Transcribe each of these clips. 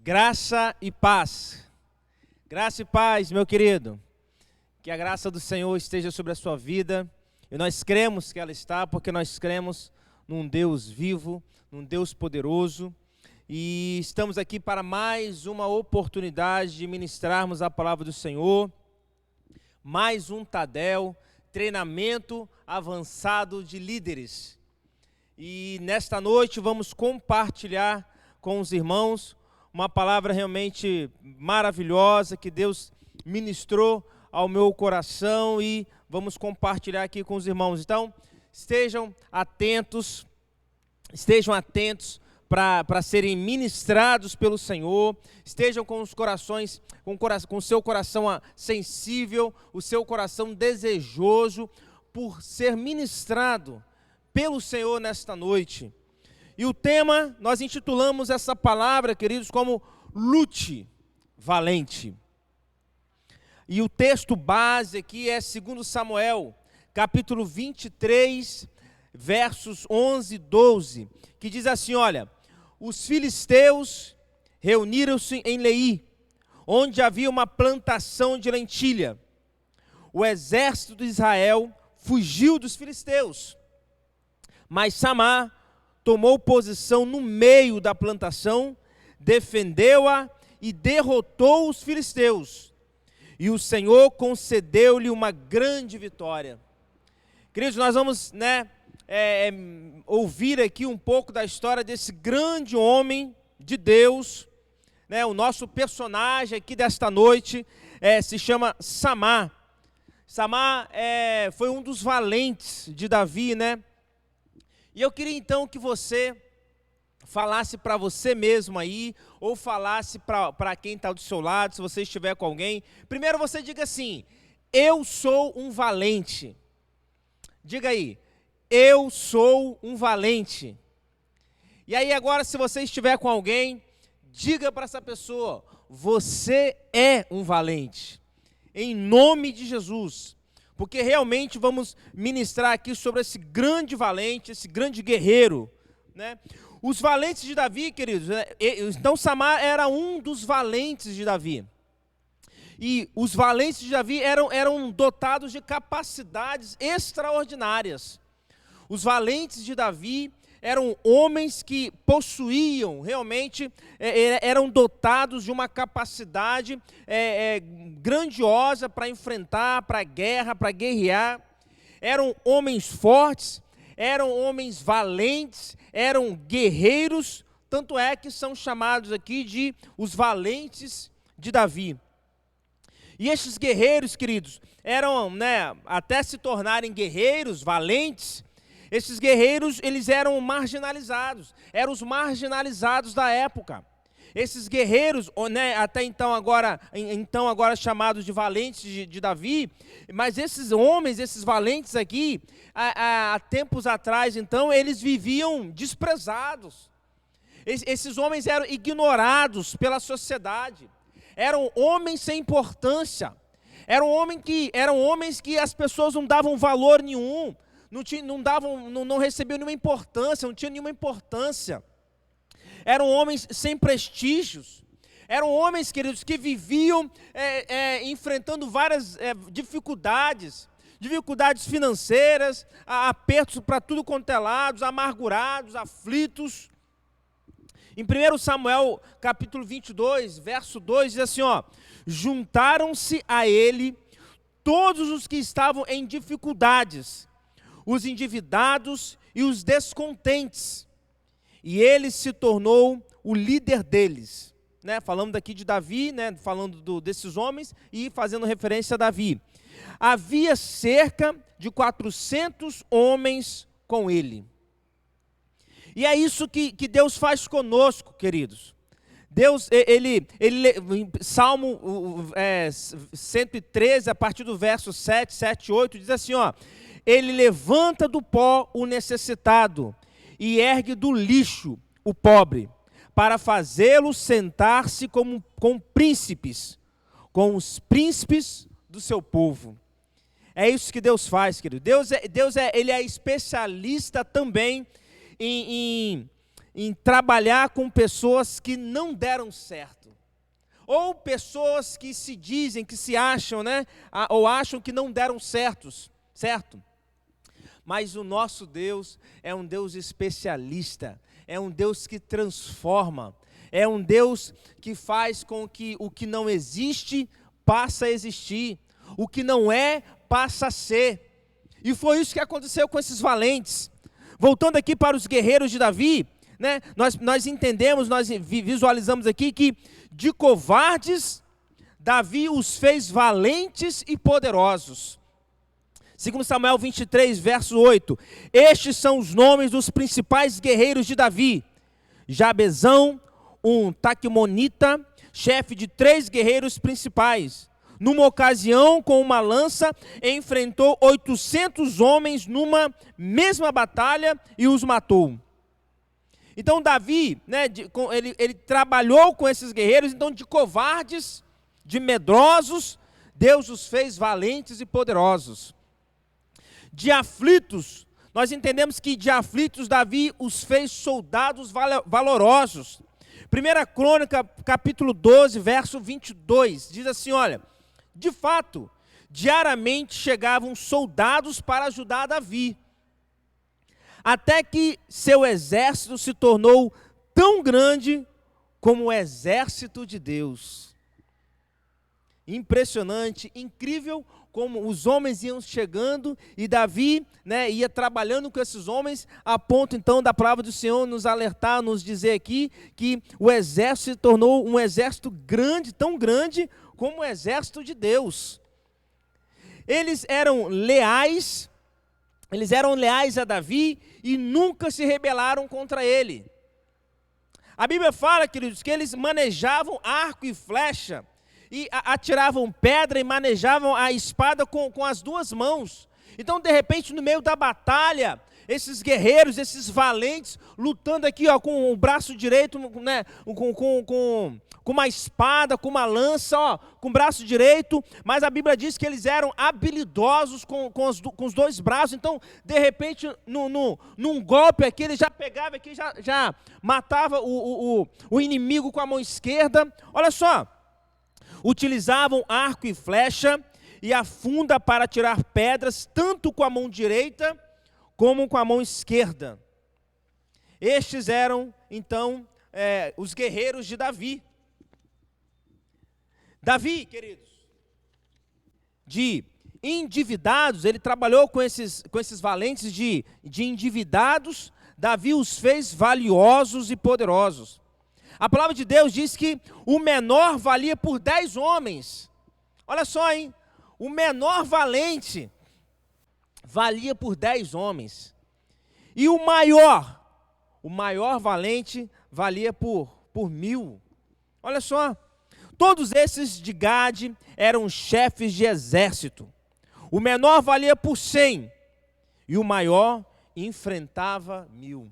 Graça e paz. Graça e paz, meu querido. Que a graça do Senhor esteja sobre a sua vida. E nós cremos que ela está, porque nós cremos num Deus vivo, num Deus poderoso. E estamos aqui para mais uma oportunidade de ministrarmos a palavra do Senhor. Mais um Tadel, treinamento avançado de líderes. E nesta noite vamos compartilhar com os irmãos uma palavra realmente maravilhosa que Deus ministrou ao meu coração e vamos compartilhar aqui com os irmãos. Então, estejam atentos para serem ministrados pelo Senhor, estejam com os corações, com o seu coração sensível, o seu coração desejoso por ser ministrado pelo Senhor nesta noite. E o tema, nós intitulamos essa palavra, queridos, como lute valente. E o texto base aqui é 2 Samuel, capítulo 23, versos 11 e 12, que diz assim, olha, os filisteus reuniram-se em Leí, onde havia uma plantação de lentilha. O exército de Israel fugiu dos filisteus, mas Samar tomou posição no meio da plantação, defendeu-a e derrotou os filisteus. E o Senhor concedeu-lhe uma grande vitória. Queridos, nós vamos ouvir aqui um pouco da história desse grande homem de Deus. O nosso personagem aqui desta noite se chama Samar. Samar foi um dos valentes de Davi, E eu queria então que você falasse para você mesmo aí, ou falasse para quem está do seu lado, se você estiver com alguém. Primeiro você diga assim, eu sou um valente. Diga aí, eu sou um valente. E aí agora se você estiver com alguém, diga para essa pessoa, você é um valente. Em nome de Jesus. Porque realmente vamos ministrar aqui sobre esse grande valente, esse grande guerreiro, Os valentes de Davi, queridos, então Samar era um dos valentes de Davi. E os valentes de Davi eram dotados de capacidades extraordinárias. Os valentes de Davi eram homens que possuíam, realmente, eram dotados de uma capacidade grandiosa para enfrentar, para a guerra, para guerrear. Eram homens fortes, eram homens valentes, eram guerreiros, tanto é que são chamados aqui de os valentes de Davi. E estes guerreiros, queridos, eram, até se tornarem guerreiros, valentes, esses guerreiros, eles eram marginalizados, eram os marginalizados da época. Esses guerreiros, até então agora chamados de valentes de Davi, mas esses homens, esses valentes aqui, há tempos atrás, então, eles viviam desprezados. Esses homens eram ignorados pela sociedade, eram homens sem importância, eram homens que as pessoas não davam valor nenhum, não recebiam nenhuma importância, não tinham nenhuma importância. Eram homens sem prestígios. Eram homens, queridos, que viviam enfrentando várias dificuldades financeiras, apertos para tudo quanto é lado, amargurados, aflitos. Em 1 Samuel, capítulo 22, verso 2, diz assim, juntaram-se a ele todos os que estavam em dificuldades, os endividados e os descontentes, e ele se tornou o líder deles. Falando daqui de Davi, falando desses homens e fazendo referência a Davi. Havia cerca de 400 homens com ele. E é isso que Deus faz conosco, queridos. Deus, Salmo 113, a partir do verso 7, 8, diz assim, ele levanta do pó o necessitado e ergue do lixo o pobre, para fazê-lo sentar-se com príncipes, com os príncipes do seu povo. É isso que Deus faz, querido. Ele é especialista também em em trabalhar com pessoas que não deram certo. Ou pessoas que se dizem, que se acham, né? Ou acham que não deram certo. Mas o nosso Deus é um Deus especialista, é um Deus que transforma, é um Deus que faz com que o que não existe passe a existir, o que não é passa a ser. E foi isso que aconteceu com esses valentes. Voltando aqui para os guerreiros de Davi, né, nós entendemos, nós visualizamos aqui que de covardes, Davi os fez valentes e poderosos. 2 Samuel 23, verso 8. Estes são os nomes dos principais guerreiros de Davi. Jabezão, um taquimonita, chefe de 3 guerreiros principais. Numa ocasião, com uma lança, enfrentou 800 homens numa mesma batalha e os matou. Então Davi, né, ele trabalhou com esses guerreiros, então de covardes, de medrosos, Deus os fez valentes e poderosos. De aflitos, nós entendemos que de aflitos Davi os fez soldados valorosos. 1 Crônica, capítulo 12, verso 22, diz assim, olha, de fato, diariamente chegavam soldados para ajudar Davi, até que seu exército se tornou tão grande como o exército de Deus. Impressionante, incrível como os homens iam chegando e Davi, né, ia trabalhando com esses homens, a ponto então da palavra do Senhor nos alertar, nos dizer aqui que o exército se tornou um exército grande, tão grande como o exército de Deus. Eles eram leais a Davi e nunca se rebelaram contra ele. A Bíblia fala, queridos, que eles manejavam arco e flecha, e atiravam pedra e manejavam a espada com as 2 mãos. Então, de repente, no meio da batalha, esses guerreiros, esses valentes, lutando aqui ó, com o braço direito, né, com uma espada, com uma lança, ó, com o braço direito, mas a Bíblia diz que eles eram habilidosos com os 2 braços. Então, de repente, num golpe aqui, ele já pegava aqui, já matava o inimigo com a mão esquerda. Olha só. Utilizavam arco e flecha e a funda para tirar pedras, tanto com a mão direita como com a mão esquerda. Estes eram, então, os guerreiros de Davi. Davi, queridos, de endividados, ele trabalhou com esses valentes de endividados, Davi os fez valiosos e poderosos. A palavra de Deus diz que o menor valia por 10 homens. Olha só, hein? O menor valente valia por 10 homens. E o maior valente valia por 1000. Olha só. Todos esses de Gade eram chefes de exército. O menor valia por 100 e o maior enfrentava 1000.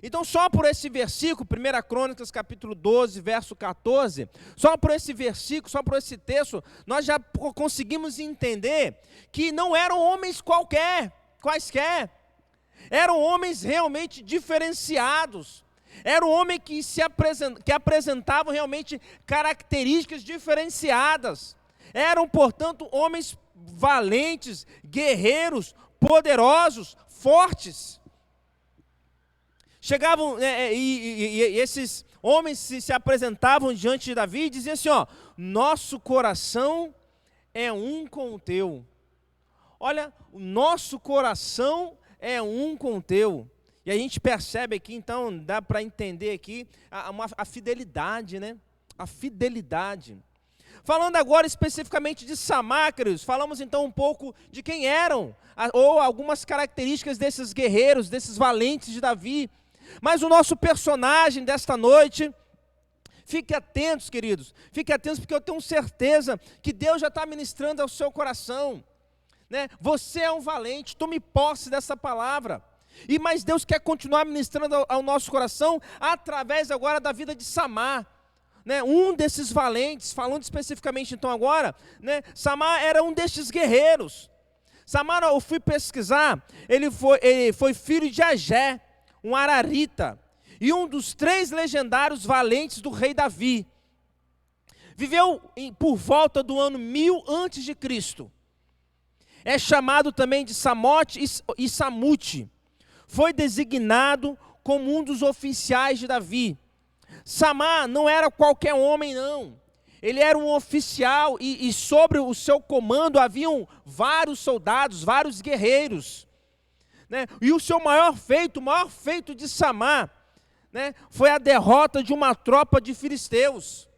Então, só por esse versículo, 1 Crônicas, capítulo 12, verso 14, só por esse versículo, só por esse texto, nós já conseguimos entender que não eram homens quaisquer, eram homens realmente diferenciados, eram homens que apresentavam realmente características diferenciadas, eram, portanto, homens valentes, guerreiros, poderosos, fortes. Chegavam, e esses homens se apresentavam diante de Davi e diziam assim, ó, nosso coração é um com o teu. Olha, o nosso coração é um com o teu. E a gente percebe aqui, então, dá para entender aqui a fidelidade, né? A fidelidade. Falando agora especificamente de Samar, queridos, falamos então um pouco de quem eram, ou algumas características desses guerreiros, desses valentes de Davi. Mas o nosso personagem desta noite, fique atentos, queridos, fique atentos, porque eu tenho certeza que Deus já está ministrando ao seu coração, né? Você é um valente, tome posse dessa palavra, mas Deus quer continuar ministrando ao nosso coração, através agora da vida de Samar, né? Um desses valentes, falando especificamente então agora, né? Samar era um destes guerreiros. Samar, eu fui pesquisar, ele foi filho de Agé, um ararita, e um dos 3 legendários valentes do rei Davi. Viveu por volta do ano 1000 a.C. É chamado também de Samote e Samute. Foi designado como um dos oficiais de Davi. Samá não era qualquer homem, não. Ele era um oficial e sobre o seu comando haviam vários soldados, vários guerreiros, né? E o maior feito de Samá, né, foi a derrota de uma tropa de filisteus.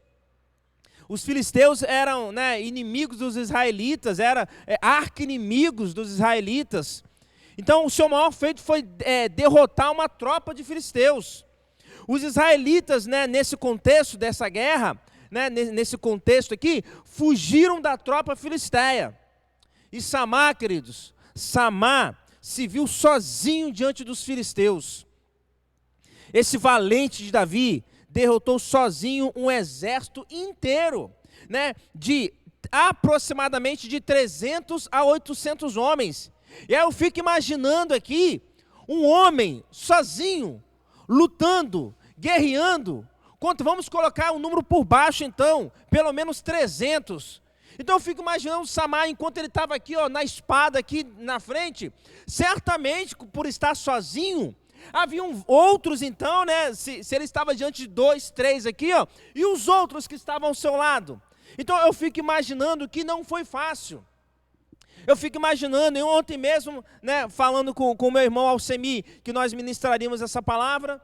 Os filisteus eram, né, inimigos dos israelitas, eram arqui-inimigos dos israelitas. Então o seu maior feito foi derrotar uma tropa de filisteus. Os israelitas, né, nesse contexto dessa guerra, né, nesse contexto aqui, fugiram da tropa filisteia. E Samá, queridos, Samá se viu sozinho diante dos filisteus. Esse valente de Davi derrotou sozinho um exército inteiro, né, de aproximadamente de 300 a 800 homens. E aí eu fico imaginando aqui, um homem sozinho, lutando, guerreando, vamos colocar um número por baixo então, pelo menos 300. Então eu fico imaginando Samá, enquanto ele estava aqui, ó, na espada, aqui na frente, certamente por estar sozinho, haviam outros então, né, se ele estava diante de 2, 3 aqui, ó, e os outros que estavam ao seu lado. Então eu fico imaginando que não foi fácil. Eu fico imaginando, e ontem mesmo, né, falando com o meu irmão Alcemi, que nós ministraríamos essa palavra,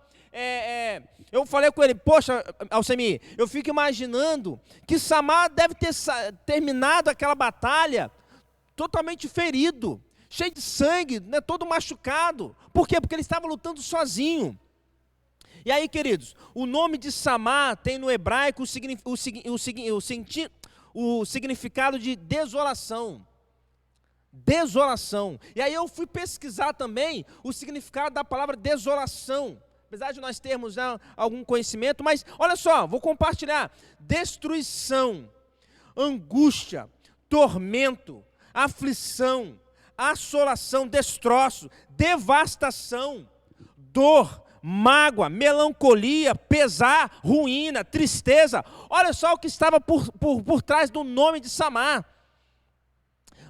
eu falei com ele, poxa, Alcemi, eu fico imaginando que Samá deve ter terminado aquela batalha totalmente ferido, cheio de sangue, né, todo machucado. Por quê? Porque ele estava lutando sozinho. E aí, queridos, o nome de Samá tem no hebraico o significado de desolação. Desolação. E aí eu fui pesquisar também o significado da palavra desolação. Apesar de nós termos, né, algum conhecimento, mas olha só, vou compartilhar. Destruição, angústia, tormento, aflição, assolação, destroço, devastação, dor, mágoa, melancolia, pesar, ruína, tristeza. Olha só o que estava por trás do nome de Samá.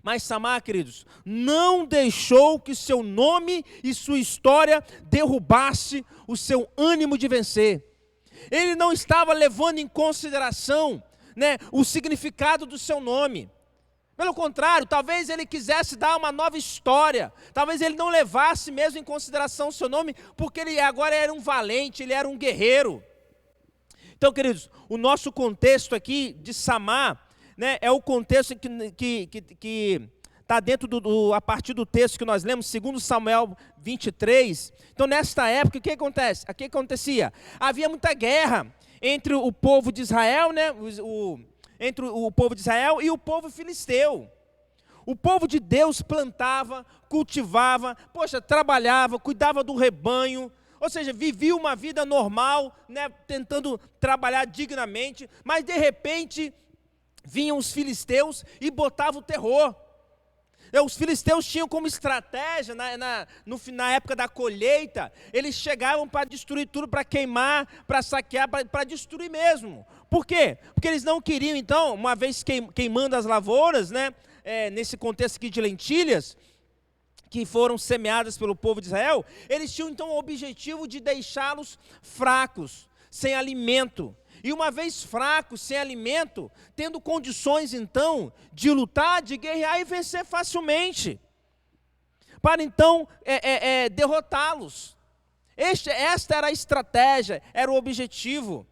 Mas Samá, queridos, não deixou que seu nome e sua história derrubasse o seu ânimo de vencer. Ele não estava levando em consideração, né, o significado do seu nome. Pelo contrário, talvez ele quisesse dar uma nova história. Talvez ele não levasse mesmo em consideração o seu nome, porque ele agora era um valente, ele era um guerreiro. Então, queridos, o nosso contexto aqui de Samá, né, é o contexto que está dentro a partir do texto que nós lemos, 2 Samuel 23. Então, nesta época, o que acontece? O que acontecia? Havia muita guerra entre o povo de Israel, né, entre o povo de Israel e o povo filisteu. O povo de Deus plantava, cultivava, trabalhava, cuidava do rebanho, ou seja, vivia uma vida normal, né, tentando trabalhar dignamente, mas de repente vinham os filisteus e botavam o terror. Os filisteus tinham como estratégia, na época da colheita, eles chegavam para destruir tudo, para queimar, para saquear, para destruir mesmo. Por quê? Porque eles não queriam, então, uma vez queimando as lavouras, né, nesse contexto aqui de lentilhas, que foram semeadas pelo povo de Israel, eles tinham então o objetivo de deixá-los fracos, sem alimento. E uma vez fracos, sem alimento, tendo condições então de lutar, de guerrear e vencer facilmente, para então derrotá-los. Esta era a estratégia, era o objetivo.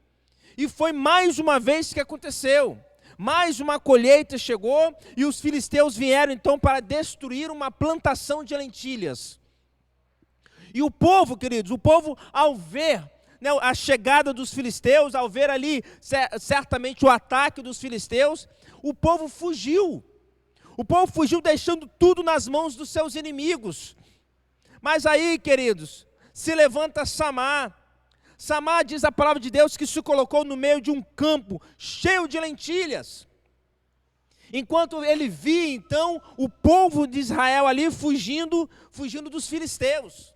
E foi mais uma vez que aconteceu. Mais uma colheita chegou e os filisteus vieram então para destruir uma plantação de lentilhas. E o povo, queridos, ao ver, né, a chegada dos filisteus, ao ver ali certamente o ataque dos filisteus, o povo fugiu. O povo fugiu deixando tudo nas mãos dos seus inimigos. Mas aí, queridos, se levanta Samá. Samá, diz a palavra de Deus, que se colocou no meio de um campo cheio de lentilhas. Enquanto ele via então o povo de Israel ali fugindo dos filisteus.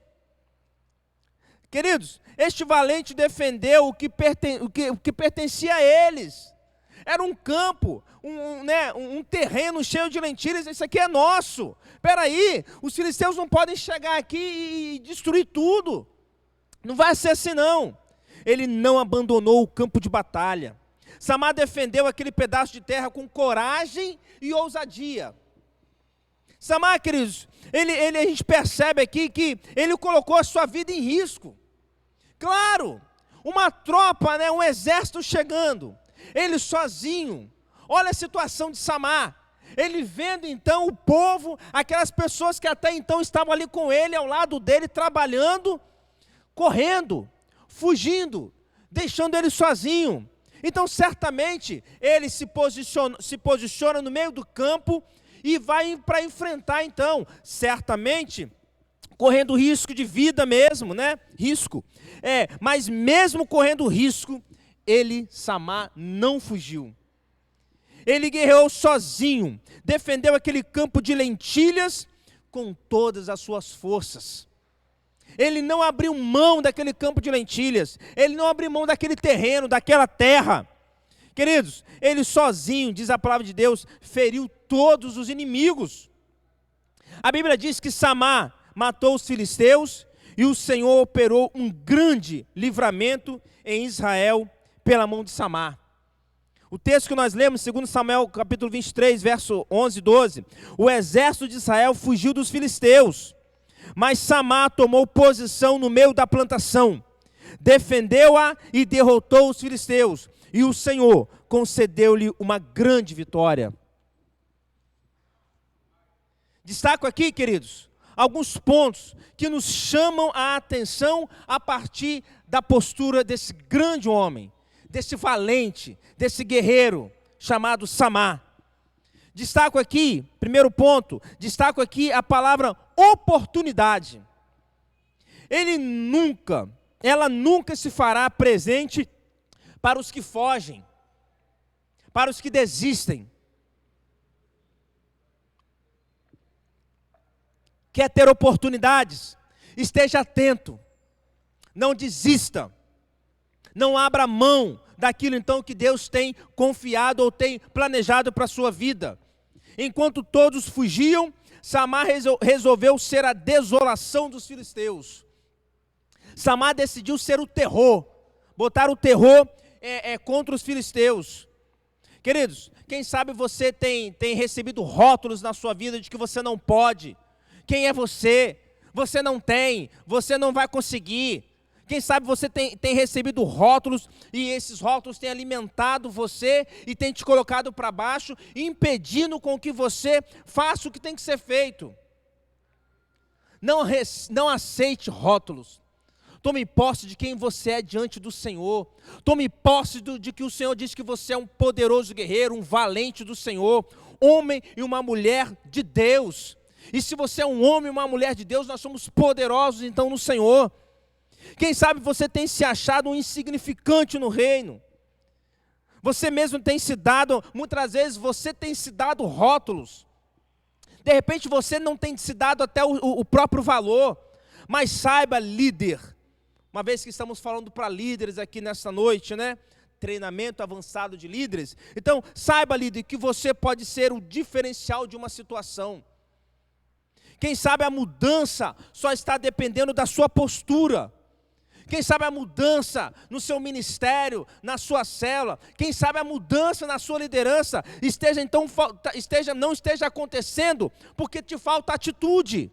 Queridos, este valente defendeu o que pertencia a eles. Era um campo, um terreno cheio de lentilhas. Isso aqui é nosso. Espera aí, os filisteus não podem chegar aqui e destruir tudo. Não vai ser assim não. Ele não abandonou o campo de batalha. Samar defendeu aquele pedaço de terra com coragem e ousadia. Samar, queridos, a gente percebe aqui que ele colocou a sua vida em risco. Claro, uma tropa, um exército chegando, ele sozinho. Olha a situação de Samar. Ele vendo então o povo, aquelas pessoas que até então estavam ali com ele, ao lado dele, trabalhando, correndo, fugindo, deixando ele sozinho. Então certamente ele se posiciona no meio do campo e vai para enfrentar então, certamente, correndo risco de vida mesmo, risco. Mas mesmo correndo risco, Samar não fugiu. Ele guerreou sozinho, defendeu aquele campo de lentilhas com todas as suas forças. Ele não abriu mão daquele campo de lentilhas, ele não abriu mão daquele terreno, daquela terra. Queridos, ele sozinho, diz a palavra de Deus, feriu todos os inimigos. A Bíblia diz que Samar matou os filisteus e o Senhor operou um grande livramento em Israel pela mão de Samar. O texto que nós lemos, 2 Samuel capítulo 23, verso 11 e 12, o exército de Israel fugiu dos filisteus, mas Samar tomou posição no meio da plantação, defendeu-a e derrotou os filisteus, e o Senhor concedeu-lhe uma grande vitória. Destaco aqui, queridos, alguns pontos que nos chamam a atenção a partir da postura desse grande homem, desse valente, desse guerreiro chamado Samar. Destaco aqui, primeiro ponto, destaco aqui a palavra oportunidade. Ela nunca se fará presente para os que fogem, para os que desistem. Quer ter oportunidades? Esteja atento, não desista, não abra mão daquilo então que Deus tem confiado ou tem planejado para a sua vida. Enquanto todos fugiam, Samar resolveu ser a desolação dos filisteus. Samar decidiu ser o terror, botar o terror contra os filisteus. Queridos, quem sabe você tem recebido rótulos na sua vida de que você não pode. Quem é você? Você não tem, você não vai conseguir. Quem sabe você tem recebido rótulos e esses rótulos têm alimentado você e têm te colocado para baixo, impedindo com que você faça o que tem que ser feito. Não aceite rótulos. Tome posse de quem você é diante do Senhor. Tome posse de que o Senhor diz que você é um poderoso guerreiro, um valente do Senhor, homem e uma mulher de Deus. E se você é um homem e uma mulher de Deus, nós somos poderosos então no Senhor. Quem sabe você tem se achado um insignificante no reino. Você mesmo tem se dado, muitas vezes você tem se dado rótulos. De repente você não tem se dado até o próprio valor. Mas saiba, líder, uma vez que estamos falando para líderes aqui nesta noite, treinamento avançado de líderes. Então, saiba, líder, que você pode ser o diferencial de uma situação. Quem sabe a mudança só está dependendo da sua postura. Quem sabe a mudança no seu ministério, na sua célula, quem sabe a mudança na sua liderança não esteja acontecendo porque te falta atitude.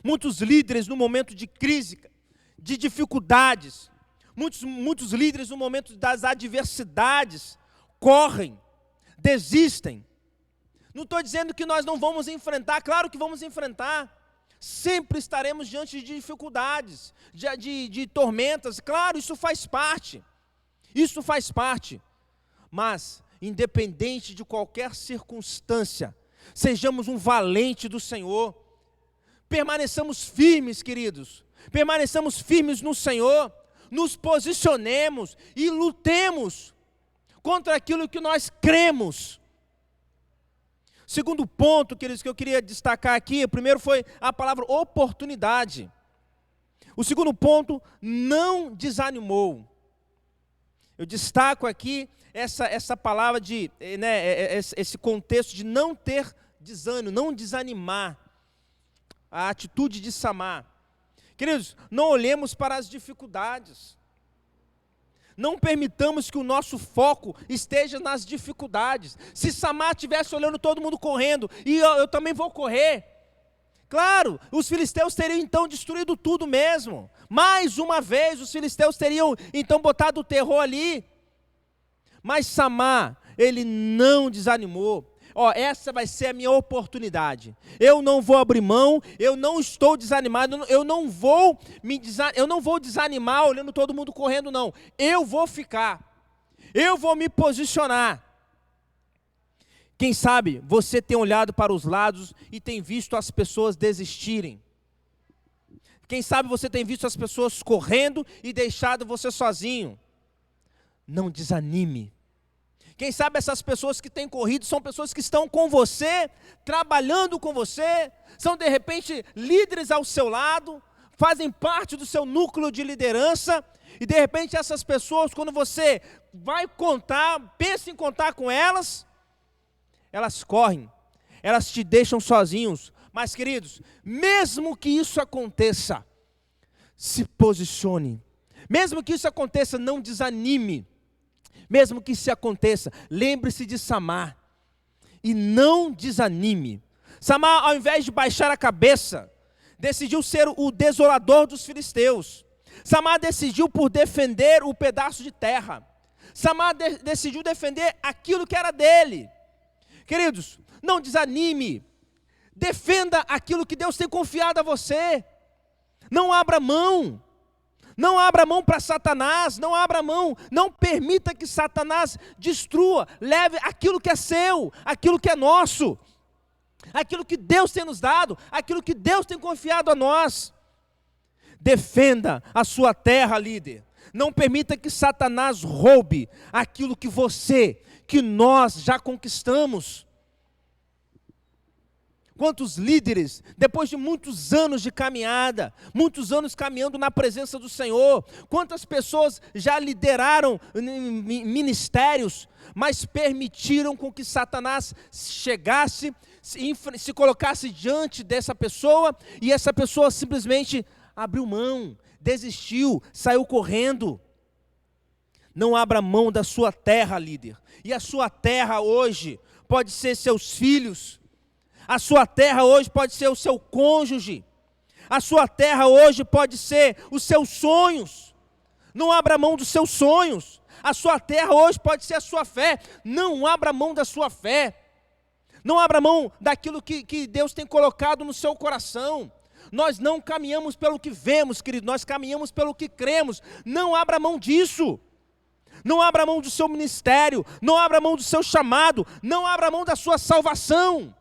Muitos líderes no momento de crise, de dificuldades, muitos líderes no momento das adversidades, correm, desistem. Não estou dizendo que nós não vamos enfrentar, claro que vamos enfrentar. Sempre estaremos diante de dificuldades, de tormentas, claro, isso faz parte. Mas, independente de qualquer circunstância, sejamos um valente do Senhor. Permaneçamos firmes, queridos, permaneçamos firmes no Senhor, nos posicionemos e lutemos contra aquilo que nós cremos. Segundo ponto, queridos, que eu queria destacar aqui, o primeiro foi a palavra oportunidade. O segundo ponto, não desanimou. Eu destaco aqui essa palavra esse contexto de não ter desânimo, não desanimar. A atitude de Samar. Queridos, não olhemos para as dificuldades. Não permitamos que o nosso foco esteja nas dificuldades. Se Samar estivesse olhando todo mundo correndo, e eu também vou correr, claro, os filisteus teriam então destruído tudo mesmo. Mais uma vez, os filisteus teriam então botado o terror ali. Mas Samar, ele não desanimou. Essa vai ser a minha oportunidade. Eu não vou abrir mão, eu não estou desanimado, eu não vou desanimar olhando todo mundo correndo, não. Eu vou ficar, eu vou me posicionar. Quem sabe você tem olhado para os lados e tem visto as pessoas desistirem. Quem sabe você tem visto as pessoas correndo e deixado você sozinho. Não desanime. Quem sabe essas pessoas que têm corrido são pessoas que estão com você, trabalhando com você, são de repente líderes ao seu lado, fazem parte do seu núcleo de liderança, e de repente essas pessoas, quando você vai contar, pensa em contar com elas, elas correm, elas te deixam sozinhos. Mas queridos, mesmo que isso aconteça, se posicione. Mesmo que isso aconteça, não desanime. Mesmo que isso aconteça, lembre-se de Samar e não desanime. Samar, ao invés de baixar a cabeça, decidiu ser o desolador dos filisteus. Samar decidiu por defender o pedaço de terra. Samar decidiu defender aquilo que era dele. Queridos, não desanime. Defenda aquilo que Deus tem confiado a você. Não abra mão. Não abra mão para Satanás, não abra mão, não permita que Satanás destrua, leve aquilo que é seu, aquilo que é nosso, aquilo que Deus tem nos dado, aquilo que Deus tem confiado a nós. Defenda a sua terra, líder. Não permita que Satanás roube aquilo que nós já conquistamos. Quantos líderes, depois de muitos anos de caminhada, muitos anos caminhando na presença do Senhor, quantas pessoas já lideraram ministérios, mas permitiram com que Satanás chegasse, se colocasse diante dessa pessoa, e essa pessoa simplesmente abriu mão, desistiu, saiu correndo. Não abra mão da sua terra, líder. E a sua terra hoje pode ser seus filhos. A sua terra hoje pode ser o seu cônjuge. A sua terra hoje pode ser os seus sonhos. Não abra mão dos seus sonhos. A sua terra hoje pode ser a sua fé. Não abra mão da sua fé. Não abra mão daquilo que Deus tem colocado no seu coração. Nós não caminhamos pelo que vemos, querido. Nós caminhamos pelo que cremos. Não abra mão disso. Não abra mão do seu ministério. Não abra mão do seu chamado. Não abra mão da sua salvação.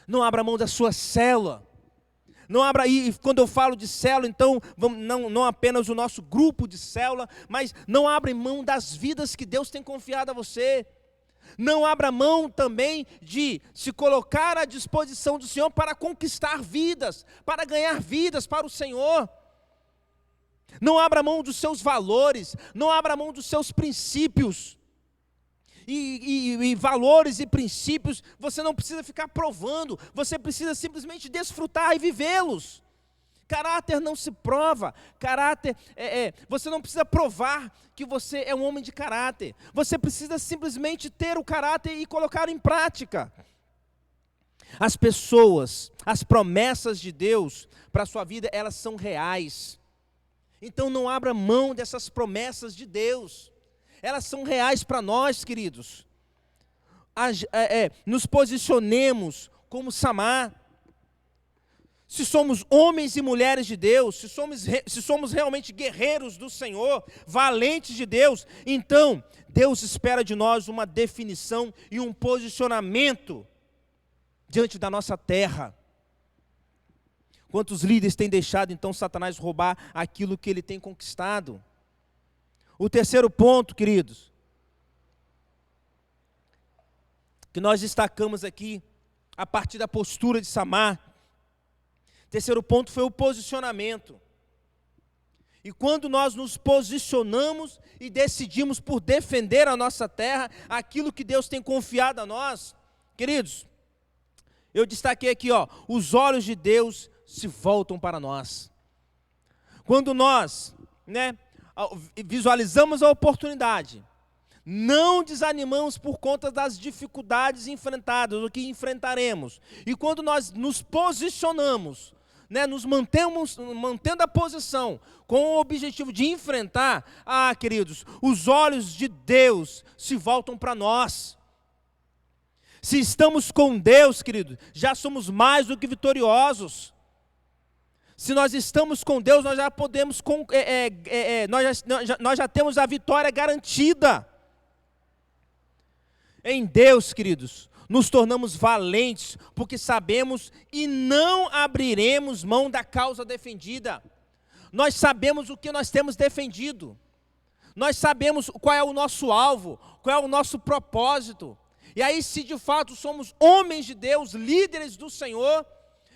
Não abra mão da sua célula. Não abra, e quando eu falo de célula, então, não apenas o nosso grupo de célula, mas não abra mão das vidas que Deus tem confiado a você. Não abra mão também de se colocar à disposição do Senhor para conquistar vidas, para ganhar vidas para o Senhor. Não abra mão dos seus valores, não abra mão dos seus princípios. E valores e princípios, você não precisa ficar provando, você precisa simplesmente desfrutar e vivê-los. Caráter não se prova, caráter, você não precisa provar que você é um homem de caráter, você precisa simplesmente ter o caráter e colocá-lo em prática. As pessoas, as promessas de Deus para a sua vida, elas são reais. Então não abra mão dessas promessas de Deus. Elas são reais para nós, queridos. Nos posicionemos como Samar. Se somos homens e mulheres de Deus, se somos realmente guerreiros do Senhor, valentes de Deus, então Deus espera de nós uma definição e um posicionamento diante da nossa terra. Quantos líderes têm deixado então Satanás roubar aquilo que ele tem conquistado? O terceiro ponto, queridos, que nós destacamos aqui, a partir da postura de Samar. Terceiro ponto foi o posicionamento. E quando nós nos posicionamos e decidimos por defender a nossa terra, aquilo que Deus tem confiado a nós, queridos, eu destaquei aqui, os olhos de Deus se voltam para nós. Quando nós, visualizamos a oportunidade, não desanimamos por conta das dificuldades enfrentadas, o que enfrentaremos. E quando nós nos posicionamos, nos mantendo a posição, com o objetivo de enfrentar, queridos, os olhos de Deus se voltam para nós. Se estamos com Deus, queridos, já somos mais do que vitoriosos. Se nós estamos com Deus, nós já podemos, nós já temos a vitória garantida. Em Deus, queridos, nos tornamos valentes, porque sabemos e não abriremos mão da causa defendida. Nós sabemos o que nós temos defendido. Nós sabemos qual é o nosso alvo, qual é o nosso propósito. E aí, se de fato somos homens de Deus, líderes do Senhor,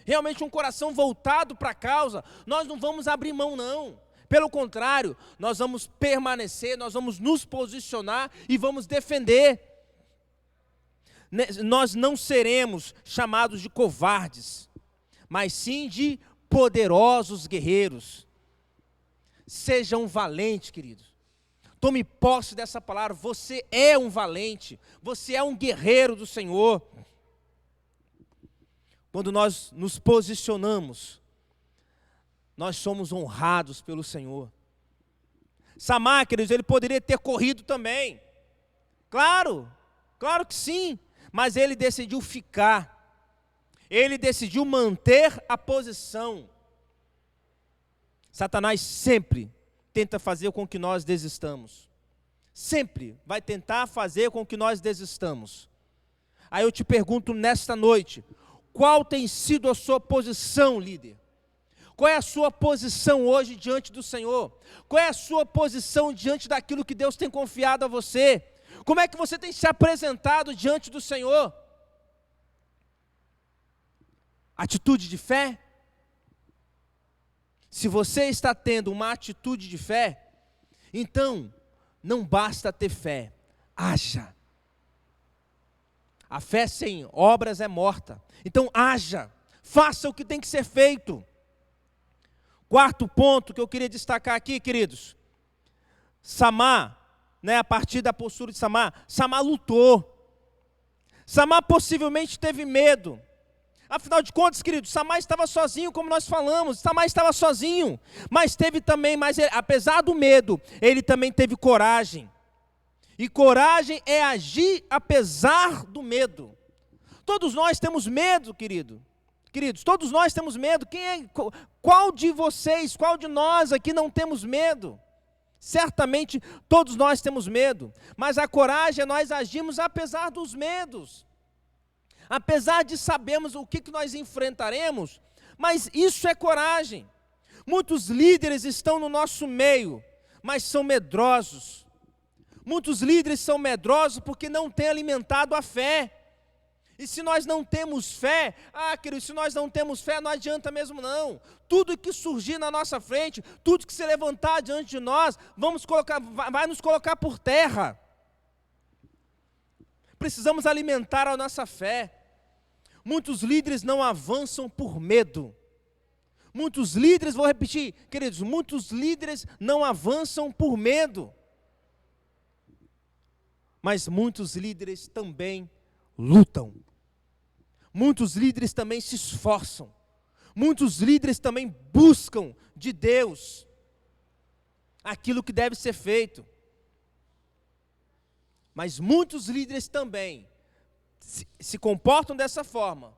realmente um coração voltado para a causa, nós não vamos abrir mão, não. Pelo contrário, nós vamos permanecer, nós vamos nos posicionar e vamos defender. Nós não seremos chamados de covardes, mas sim de poderosos guerreiros. Sejam valentes, queridos. Tome posse dessa palavra. Você é um valente, você é um guerreiro do Senhor. Quando nós nos posicionamos, nós somos honrados pelo Senhor. Samar, queridos, ele poderia ter corrido também. Claro que sim. Mas ele decidiu ficar, ele decidiu manter a posição. Satanás sempre tenta fazer com que nós desistamos, sempre vai tentar fazer com que nós desistamos. Aí eu te pergunto nesta noite, qual tem sido a sua posição, líder? Qual é a sua posição hoje diante do Senhor? Qual é a sua posição diante daquilo que Deus tem confiado a você? Como é que você tem se apresentado diante do Senhor? Atitude de fé? Se você está tendo uma atitude de fé, então não basta ter fé, haja. A fé sem obras é morta. Então haja, faça o que tem que ser feito. Quarto ponto que eu queria destacar aqui, queridos. Samar, a partir da postura de Samar lutou. Samar possivelmente teve medo. Afinal de contas, queridos, Samar estava sozinho, como nós falamos. Samar estava sozinho, mas teve também, apesar do medo, ele também teve coragem. E coragem é agir apesar do medo. Todos nós temos medo, queridos, todos nós temos medo. Qual de vocês, qual de nós aqui não temos medo? Certamente todos nós temos medo, mas a coragem é nós agirmos apesar dos medos, apesar de sabermos o que nós enfrentaremos, mas isso é coragem. Muitos líderes estão no nosso meio, mas são medrosos. Muitos líderes são medrosos porque não têm alimentado a fé. E se nós não temos fé, querido, se nós não temos fé, não adianta mesmo não. Tudo que surgir na nossa frente, tudo que se levantar diante de nós, vai nos colocar por terra. Precisamos alimentar a nossa fé. Muitos líderes não avançam por medo. Muitos líderes, vou repetir, queridos, muitos líderes não avançam por medo. Mas muitos líderes também lutam. Muitos líderes também se esforçam. Muitos líderes também buscam de Deus aquilo que deve ser feito. Mas muitos líderes também se comportam dessa forma.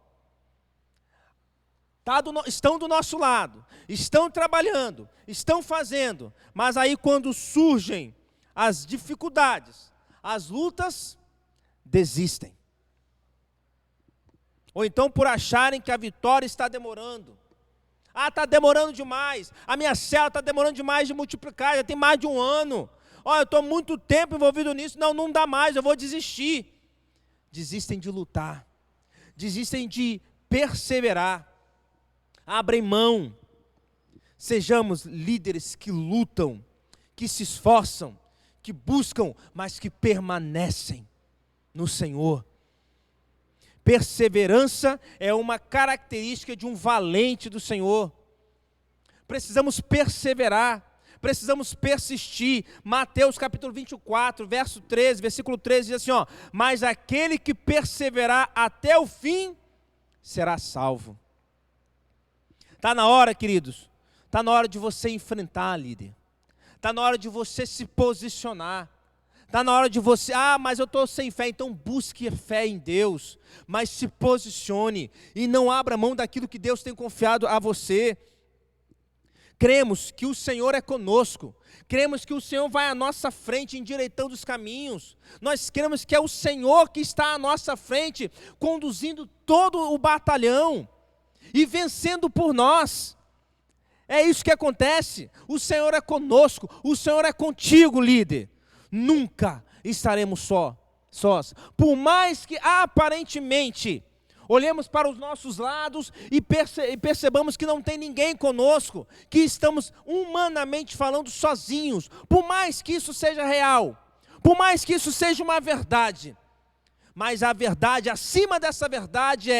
Estão do nosso lado, estão trabalhando, estão fazendo, mas aí quando surgem as dificuldades, as lutas, desistem. Ou então por acharem que a vitória está demorando. Está demorando demais, a minha célula está demorando demais de multiplicar, já tem mais de 1 ano. Eu estou muito tempo envolvido nisso, não dá mais, eu vou desistir. Desistem de lutar, desistem de perseverar. Abrem mão. Sejamos líderes que lutam, que se esforçam, que buscam, mas que permanecem no Senhor. Perseverança é uma característica de um valente do Senhor. Precisamos perseverar, precisamos persistir. Mateus capítulo 24, verso 13, versículo 13 diz assim, mas aquele que perseverar até o fim, será salvo. Está na hora, queridos, está na hora de você enfrentar, líder. Está na hora de você se posicionar. Está na hora de você, mas eu estou sem fé, então busque fé em Deus. Mas se posicione e não abra mão daquilo que Deus tem confiado a você. Cremos que o Senhor é conosco. Cremos que o Senhor vai à nossa frente, endireitando os caminhos. Nós cremos que é o Senhor que está à nossa frente, conduzindo todo o batalhão e vencendo por nós. É isso que acontece. O Senhor é conosco, o Senhor é contigo, líder. Nunca estaremos sós. Por mais que aparentemente olhemos para os nossos lados e percebamos que não tem ninguém conosco, que estamos humanamente falando sozinhos, por mais que isso seja real, por mais que isso seja uma verdade, mas a verdade, acima dessa verdade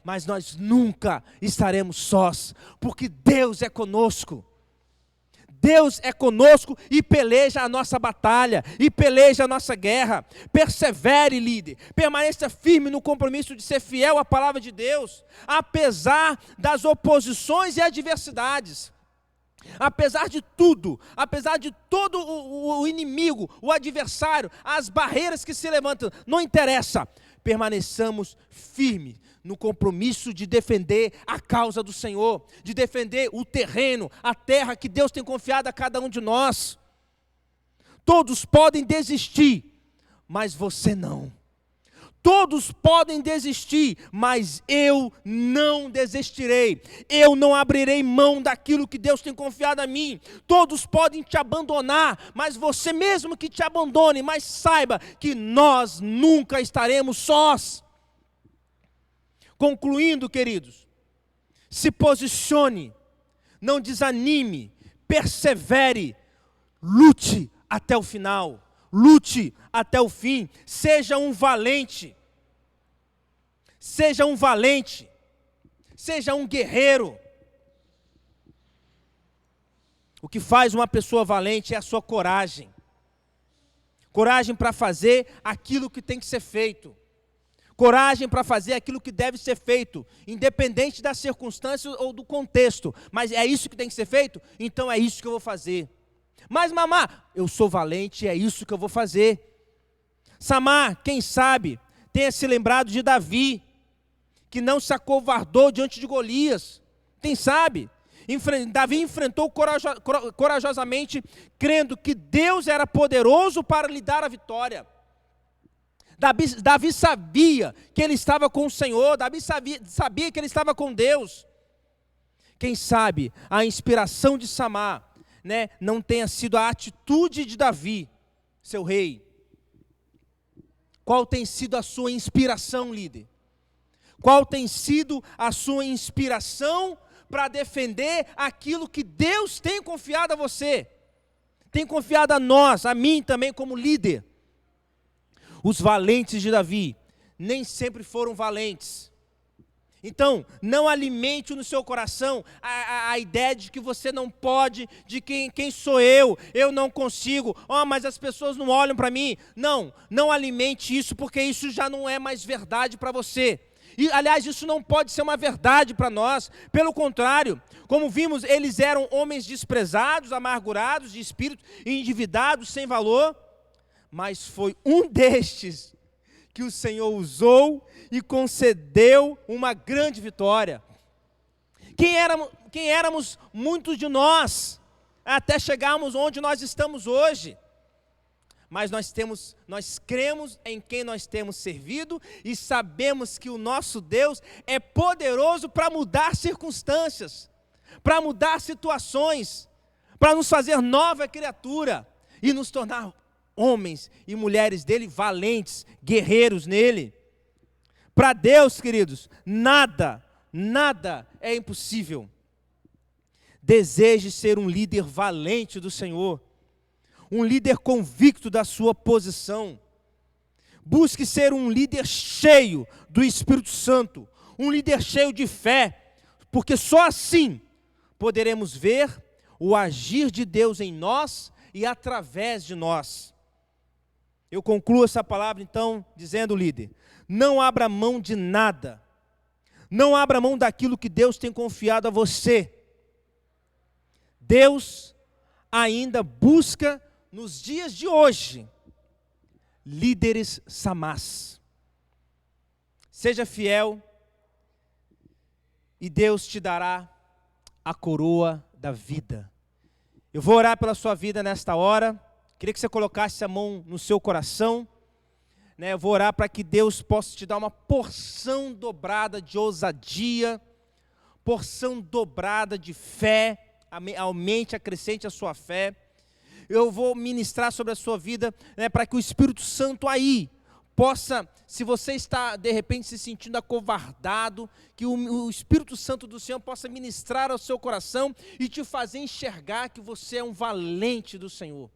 mas nós nunca estaremos sós, porque Deus é conosco. Deus é conosco e peleja a nossa batalha, e peleja a nossa guerra. Persevere, líder, permaneça firme no compromisso de ser fiel à palavra de Deus, apesar das oposições e adversidades. Apesar de tudo, apesar de todo o inimigo, o adversário, as barreiras que se levantam, não interessa, permaneçamos firmes no compromisso de defender a causa do Senhor, de defender o terreno, a terra que Deus tem confiado a cada um de nós. Todos podem desistir, mas você não. Todos podem desistir, mas eu não desistirei. Eu não abrirei mão daquilo que Deus tem confiado a mim. Todos podem te abandonar, mas você mesmo que te abandone, mas saiba que nós nunca estaremos sós. Concluindo, queridos, se posicione, não desanime, persevere, lute até o final, lute até o fim, seja um valente, seja um guerreiro. O que faz uma pessoa valente é a sua coragem, coragem para fazer aquilo que tem que ser feito. Coragem para fazer aquilo que deve ser feito, independente das circunstâncias ou do contexto. Mas é isso que tem que ser feito? Então é isso que eu vou fazer. Mas mamá, eu sou valente e é isso que eu vou fazer. Samar, quem sabe, tenha se lembrado de Davi, que não se acovardou diante de Golias. Quem sabe? Davi enfrentou corajosamente, crendo que Deus era poderoso para lhe dar a vitória. Davi sabia que ele estava com o Senhor, Davi sabia que ele estava com Deus. Quem sabe a inspiração de Samar, não tenha sido a atitude de Davi, seu rei. Qual tem sido a sua inspiração, líder? Qual tem sido a sua inspiração para defender aquilo que Deus tem confiado a você? Tem confiado a nós, a mim também como líder. Os valentes de Davi nem sempre foram valentes. Então, não alimente no seu coração a ideia de que você não pode, de quem sou eu não consigo, mas as pessoas não olham para mim. Não alimente isso, porque isso já não é mais verdade para você. E, aliás, isso não pode ser uma verdade para nós. Pelo contrário, como vimos, eles eram homens desprezados, amargurados de espírito, endividados, sem valor. Mas foi um destes que o Senhor usou e concedeu uma grande vitória. Quem éramos muitos de nós, até chegarmos onde nós estamos hoje. Mas nós cremos em quem nós temos servido e sabemos que o nosso Deus é poderoso para mudar circunstâncias, para mudar situações, para nos fazer nova criatura e nos tornar homens e mulheres dele valentes, guerreiros nele. Para Deus, queridos, nada é impossível. Deseje ser um líder valente do Senhor, um líder convicto da sua posição. Busque ser um líder cheio do Espírito Santo, um líder cheio de fé, porque só assim poderemos ver o agir de Deus em nós e através de nós. Eu concluo essa palavra então dizendo, líder, não abra mão de nada, não abra mão daquilo que Deus tem confiado a você. Deus ainda busca nos dias de hoje líderes samás. Seja fiel e Deus te dará a coroa da vida. Eu vou orar pela sua vida nesta hora. Queria que você colocasse a mão no seu coração. Eu vou orar para que Deus possa te dar uma porção dobrada de ousadia, porção dobrada de fé. Aumente, acrescente a sua fé. Eu vou ministrar sobre a sua vida, para que o Espírito Santo aí possa, se você está de repente se sentindo acovardado, que o Espírito Santo do Senhor possa ministrar ao seu coração e te fazer enxergar que você é um valente do Senhor.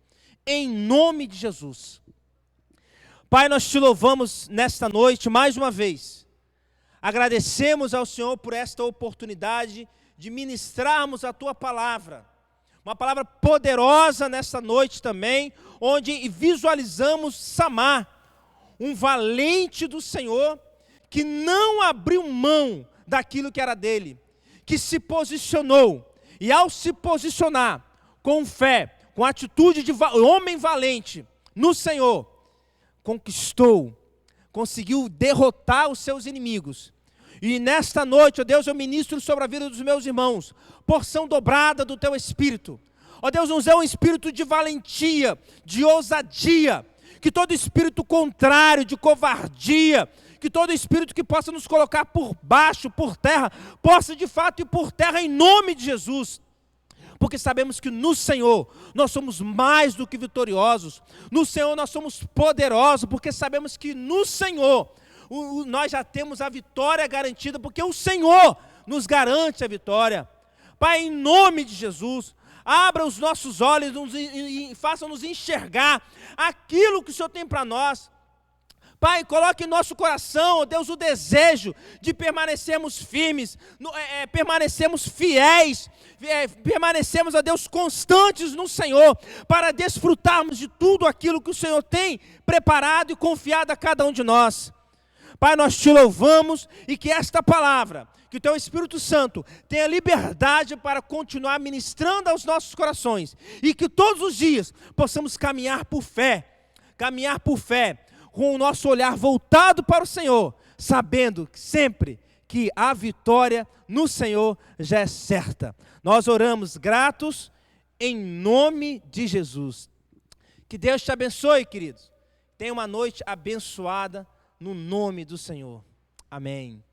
Em nome de Jesus. Pai, nós te louvamos nesta noite mais uma vez. Agradecemos ao Senhor por esta oportunidade de ministrarmos a Tua palavra. Uma palavra poderosa nesta noite também, onde visualizamos Samá, um valente do Senhor, que não abriu mão daquilo que era dele, que se posicionou, e ao se posicionar com fé, com atitude de homem valente no Senhor, conseguiu derrotar os seus inimigos. E nesta noite, ó Deus, eu ministro sobre a vida dos meus irmãos, porção dobrada do Teu Espírito. Ó Deus, nos dê um espírito de valentia, de ousadia, que todo espírito contrário, de covardia, que todo espírito que possa nos colocar por baixo, por terra, possa de fato ir por terra em nome de Jesus. Porque sabemos que no Senhor nós somos mais do que vitoriosos, no Senhor nós somos poderosos, porque sabemos que no Senhor nós já temos a vitória garantida, porque o Senhor nos garante a vitória. Pai, em nome de Jesus, abra os nossos olhos e faça-nos enxergar aquilo que o Senhor tem para nós. Pai, coloque em nosso coração, ó Deus, o desejo de permanecermos firmes, permanecermos fiéis, permanecermos, ó Deus, constantes no Senhor, para desfrutarmos de tudo aquilo que o Senhor tem preparado e confiado a cada um de nós. Pai, nós te louvamos e que esta palavra, que o Teu Espírito Santo tenha liberdade para continuar ministrando aos nossos corações e que todos os dias possamos caminhar por fé, com o nosso olhar voltado para o Senhor, sabendo sempre que a vitória no Senhor já é certa. Nós oramos gratos em nome de Jesus. Que Deus te abençoe, queridos. Tenha uma noite abençoada no nome do Senhor. Amém.